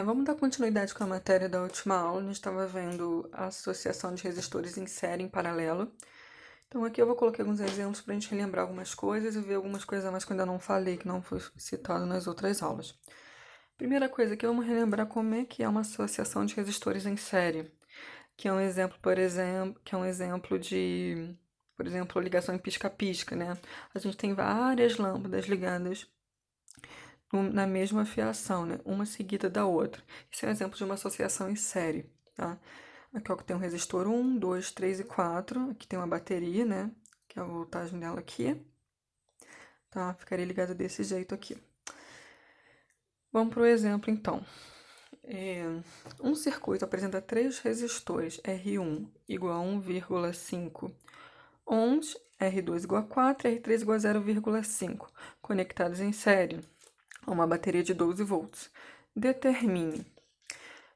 Vamos dar continuidade com a matéria da última aula. A gente estava vendo a associação de resistores em série em paralelo. Então aqui eu vou colocar alguns exemplos para a gente relembrar algumas coisas e ver algumas coisas a mais que eu ainda não falei, que não foi citado nas outras aulas. Primeira coisa aqui, vamos relembrar como é que é uma associação de resistores em série, que é um exemplo, por exemplo, ligação em pisca-pisca, né? A gente tem várias lâmpadas ligadas na mesma fiação, né? Uma seguida da outra. Esse é um exemplo de uma associação em série, tá? Aqui ó, tem um resistor 1, 2, 3 e 4. Aqui tem uma bateria, né? Que é a voltagem dela aqui. Tá? Ficaria ligada desse jeito aqui. Vamos para o exemplo, então. Um circuito apresenta três resistores R1 igual a 1,5 ohms, R2 igual a 4 e R3 igual a 0,5, conectados em série a uma bateria de 12 volts. Determine.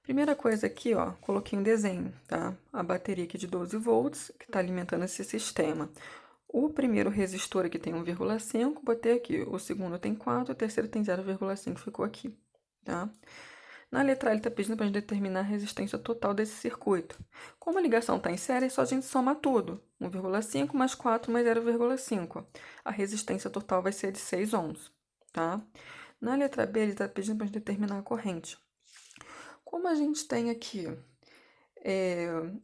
Primeira coisa aqui, ó, coloquei um desenho, tá? A bateria aqui de 12 volts, que está alimentando esse sistema. O primeiro resistor aqui tem 1,5, botei aqui. O segundo tem 4, o terceiro tem 0,5, ficou aqui, tá? Na letra A, ele está pedindo para a gente determinar a resistência total desse circuito. Como a ligação está em série, é só a gente somar tudo. 1,5 mais 4 mais 0,5. A resistência total vai ser de 6 ohms, tá? Na letra B, ele está pedindo para a gente determinar a corrente. Como a gente tem aqui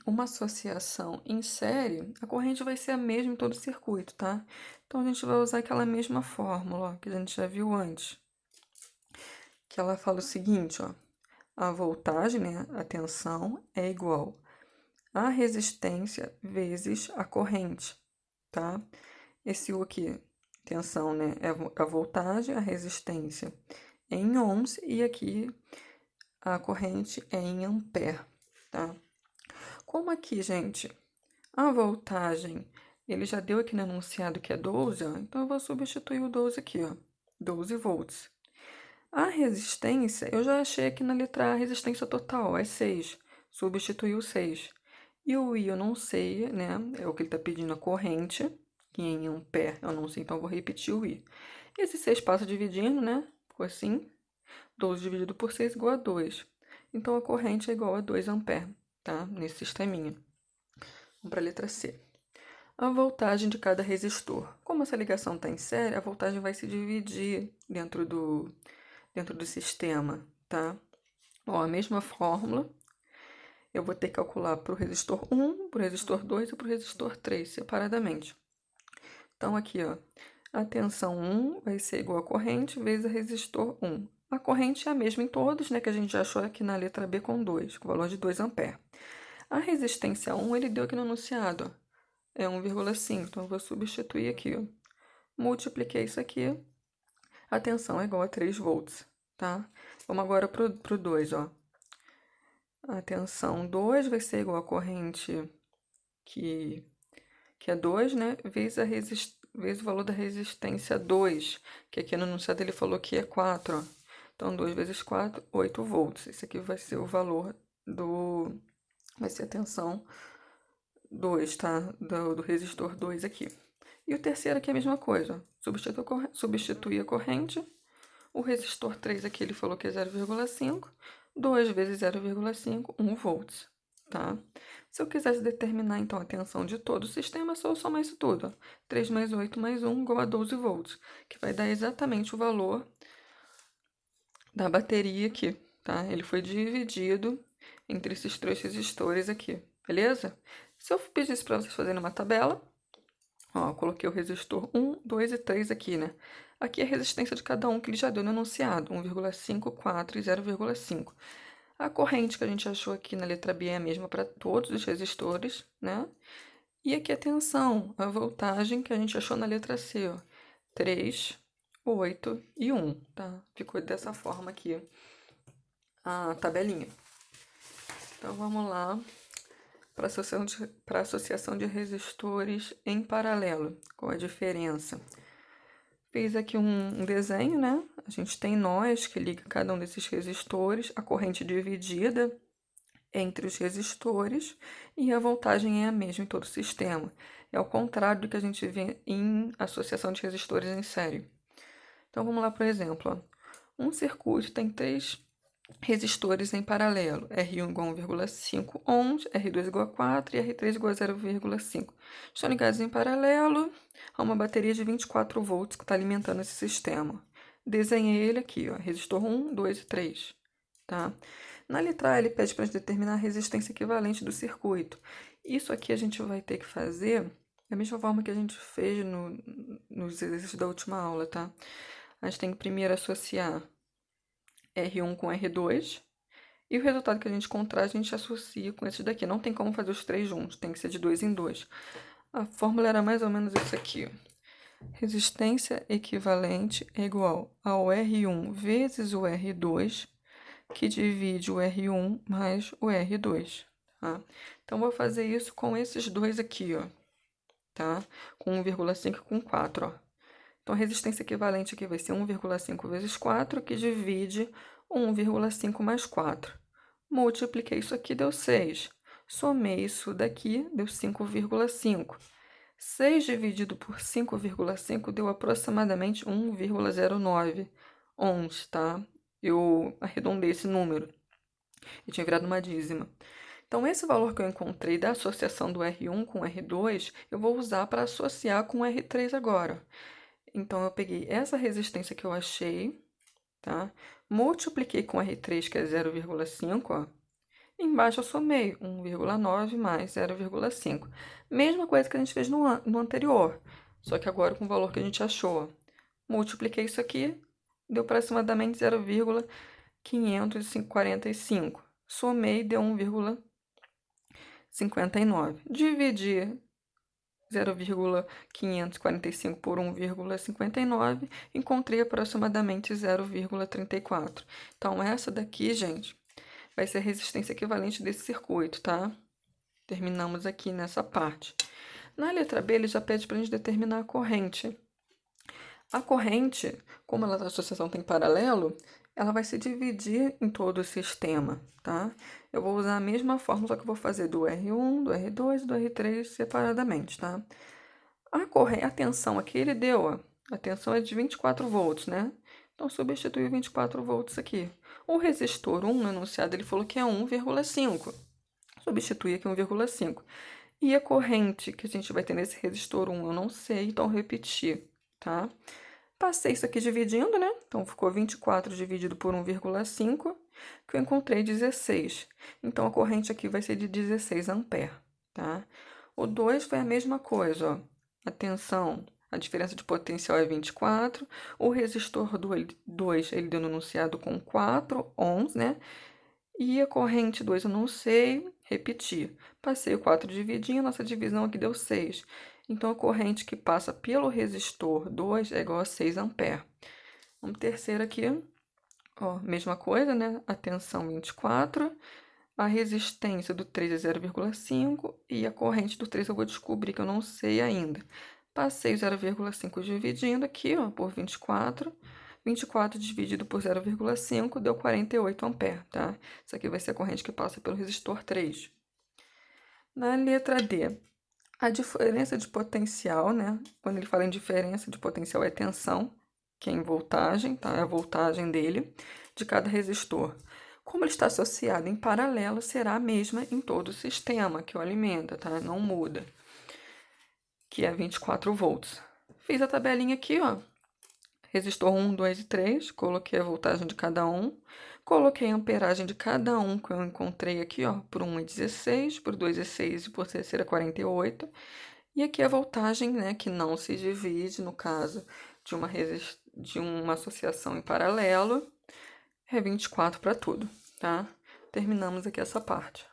uma associação em série, a corrente vai ser a mesma em todo o circuito, tá? Então, a gente vai usar aquela mesma fórmula ó, que a gente já viu antes. Que ela fala o seguinte, ó. A voltagem, né, a tensão, é igual a resistência vezes a corrente, tá? Esse U aqui, tensão, né, é a voltagem, a resistência é em ohms e aqui a corrente é em ampere, tá? Como aqui, gente, a voltagem, ele já deu aqui no enunciado que é 12, ó, então eu vou substituir o 12 aqui, ó, 12 volts. A resistência, eu já achei aqui na letra A a resistência total, é 6. Substitui o 6. E o I eu não sei, né? É o que ele está pedindo a corrente, que em ampere eu não sei, então eu vou repetir o I. Esse 6 passa dividindo, né? Ficou assim. 12 dividido por 6 igual a 2. Então a corrente é igual a 2 ampere, tá? Nesse sisteminha. Vamos para a letra C. A voltagem de cada resistor. Como essa ligação está em série, a voltagem vai se dividir dentro do sistema, tá? Ó, a mesma fórmula, eu vou ter que calcular para o resistor 1, para o resistor 2 e para o resistor 3, separadamente. Então, aqui, ó, a tensão 1 vai ser igual a corrente vezes a resistor 1. A corrente é a mesma em todos, né, que a gente já achou aqui na letra B com 2, com o valor de 2 ampere. A resistência 1, ele deu aqui no enunciado, ó, é 1,5, então eu vou substituir aqui, ó. Multipliquei isso aqui, a tensão é igual a 3 volts, tá? Vamos agora para o 2, ó. A tensão 2 vai ser igual a corrente que é 2, né? Vezes o valor da resistência 2, que aqui no enunciado ele falou que é 4, ó. Então, 2 vezes 4, 8 volts. Esse aqui vai ser o valor vai ser a tensão 2, tá? Do resistor 2 aqui. E o terceiro aqui é a mesma coisa. Substituir a corrente. O resistor 3 aqui ele falou que é 0,5. 2 vezes 0,5, 1 volts, tá? Se eu quisesse determinar, então, a tensão de todo o sistema, é só eu somar isso tudo. Ó. 3 mais 8 mais 1 igual a 12 volts, que vai dar exatamente o valor da bateria aqui, tá? Ele foi dividido entre esses três resistores aqui, beleza? Se eu pedisse para vocês fazerem uma tabela, ó, eu coloquei o resistor 1, 2 e 3 aqui, né? Aqui é a resistência de cada um que ele já deu no enunciado, 1,5, 4 e 0,5. A corrente que a gente achou aqui na letra B é a mesma para todos os resistores, né? E aqui a tensão, a voltagem que a gente achou na letra C, ó, 3, 8 e 1, tá? Ficou dessa forma aqui a tabelinha. Então, vamos lá para a associação de resistores em paralelo. Qual a diferença? Fiz aqui um desenho, né? A gente tem nós que liga cada um desses resistores, a corrente dividida entre os resistores e a voltagem é a mesma em todo o sistema. É ao contrário do que a gente vê em associação de resistores em série. Então vamos lá, por exemplo. Ó. Um circuito tem três resistores em paralelo. R1 igual a 1,5 ohms, R2 igual a 4 e R3 igual a 0,5. Estão ligados em paralelo a uma bateria de 24 volts que está alimentando esse sistema. Desenhei ele aqui, ó, resistor 1, 2 e 3. Tá? Na letra A, ele pede para a gente determinar a resistência equivalente do circuito. Isso aqui a gente vai ter que fazer da mesma forma que a gente fez nos exercícios da última aula, tá? A gente tem que primeiro associar R1 com R2, e o resultado que a gente encontrar, a gente associa com esse daqui. Não tem como fazer os três juntos, tem que ser de 2 em 2. A fórmula era mais ou menos isso aqui, ó. Resistência equivalente é igual ao R1 vezes o R2, que divide o R1 mais o R2, tá? Então, vou fazer isso com esses dois aqui, ó, tá? Com 1,5 e com 4, ó. Então, a resistência equivalente aqui vai ser 1,5 vezes 4, que divide 1,5 mais 4. Multipliquei isso aqui, deu 6. Somei isso daqui, deu 5,5. 6 dividido por 5,5 deu aproximadamente 1,09 ohms, tá? Eu arredondei esse número. Eu tinha virado uma dízima. Então, esse valor que eu encontrei da associação do R1 com o R2, eu vou usar para associar com o R3 agora. Então, eu peguei essa resistência que eu achei, tá? Multipliquei com R3, que é 0,5, ó. Embaixo eu somei 1,9 mais 0,5. Mesma coisa que a gente fez no anterior, só que agora com o valor que a gente achou. Multipliquei isso aqui, deu aproximadamente 0,545. Somei, deu 1,59. Dividi 0,545 por 1,59, encontrei aproximadamente 0,34. Então, essa daqui, gente, vai ser a resistência equivalente desse circuito, tá? Terminamos aqui nessa parte. Na letra B, ele já pede para a gente determinar a corrente. A corrente, como a associação tem paralelo, ela vai se dividir em todo o sistema, tá? Eu vou usar a mesma fórmula, só que eu vou fazer do R1, do R2 e do R3 separadamente, tá? A tensão aqui ele deu, ó. A tensão é de 24 volts, né? Então, substitui 24 volts aqui. O resistor 1, no enunciado, ele falou que é 1,5. Substitui aqui 1,5. E a corrente que a gente vai ter nesse resistor 1, eu não sei, então repetir, tá? Passei isso aqui dividindo, né? Então, ficou 24 dividido por 1,5, que eu encontrei 16. Então, a corrente aqui vai ser de 16 amperes, tá? O 2 foi a mesma coisa, ó. A tensão, a diferença de potencial é 24. O resistor 2, ele deu no enunciado com 4 ohms, né? E a corrente 2 eu não sei, repetir. Passei o 4 dividindo, nossa divisão aqui deu 6. Então, a corrente que passa pelo resistor 2 é igual a 6 amperes. Vamos terceiro aqui, ó, mesma coisa, né? A tensão 24, a resistência do 3 é 0,5 e a corrente do 3 eu vou descobrir que eu não sei ainda. Passei o 0,5 dividindo aqui, ó, por 24. 24 dividido por 0,5 deu 48 amperes, tá? Isso aqui vai ser a corrente que passa pelo resistor 3. Na letra D, a diferença de potencial, né? Quando ele fala em diferença de potencial é tensão, que é em voltagem, tá? É a voltagem dele, de cada resistor. Como ele está associado em paralelo, será a mesma em todo o sistema que o alimenta, tá? Não muda, que é 24 volts. Fiz a tabelinha aqui, ó. Resistor 1, 2 e 3, coloquei a voltagem de cada um, coloquei a amperagem de cada um que eu encontrei aqui, ó, por 1 é 16, por 2 é 6 e por terceira é 48. E aqui a voltagem, né, que não se divide, no caso de uma associação em paralelo, é 24 para tudo, tá? Terminamos aqui essa parte.